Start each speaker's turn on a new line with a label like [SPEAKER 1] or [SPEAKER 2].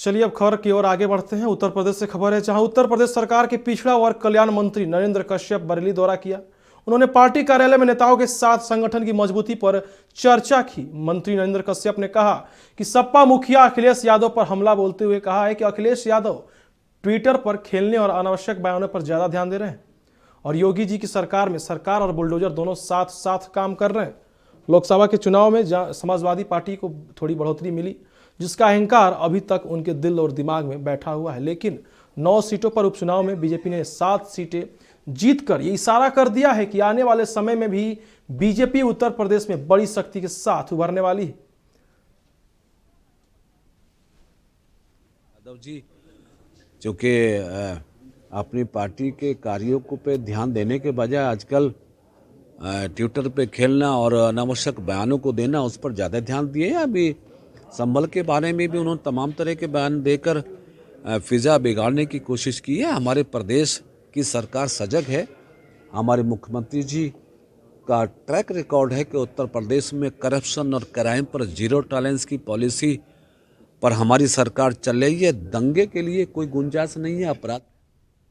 [SPEAKER 1] चलिए अब खबर की ओर आगे बढ़ते हैं। उत्तर प्रदेश से खबर है, जहां उत्तर प्रदेश सरकार के पिछड़ा वर्ग कल्याण मंत्री नरेंद्र कश्यप बरेली दौरा किया। उन्होंने पार्टी कार्यालय में नेताओं के साथ संगठन की मजबूती पर चर्चा की। मंत्री नरेंद्र कश्यप ने कहा कि सपा मुखिया अखिलेश यादव पर हमला बोलते हुए कहा है कि अखिलेश यादव ट्विटर पर खेलने और अनावश्यक बयानों पर ज्यादा ध्यान दे रहे हैं और योगी जी की सरकार में सरकार और बुलडोजर दोनों साथ साथ काम कर रहे हैं। लोकसभा के चुनाव में समाजवादी पार्टी को थोड़ी बढ़ोतरी मिली, जिसका अहंकार अभी तक उनके दिल और दिमाग में बैठा हुआ है, लेकिन 9 सीटों पर उपचुनाव में बीजेपी ने 7 सीटें जीतकर ये इशारा कर दिया है कि आने वाले समय में भी बीजेपी उत्तर प्रदेश में बड़ी शक्ति के साथ उभरने वाली है।
[SPEAKER 2] यादव जी चूँकि अपनी पार्टी के कार्यों को पे ध्यान देने के बजाय आजकल ट्विटर पे खेलना और अनावश्यक बयानों को देना, उस पर ज़्यादा ध्यान दिए। अभी संभल के बारे में भी उन्होंने तमाम तरह के बयान देकर फिजा बिगाड़ने की कोशिश की है। हमारे प्रदेश की सरकार सजग है। हमारे मुख्यमंत्री जी का ट्रैक रिकॉर्ड है कि उत्तर प्रदेश में करप्शन और क्राइम पर जीरो टॉलरेंस की पॉलिसी पर हमारी सरकार चल रही है। दंगे के लिए कोई गुंजाइश नहीं है, अपराध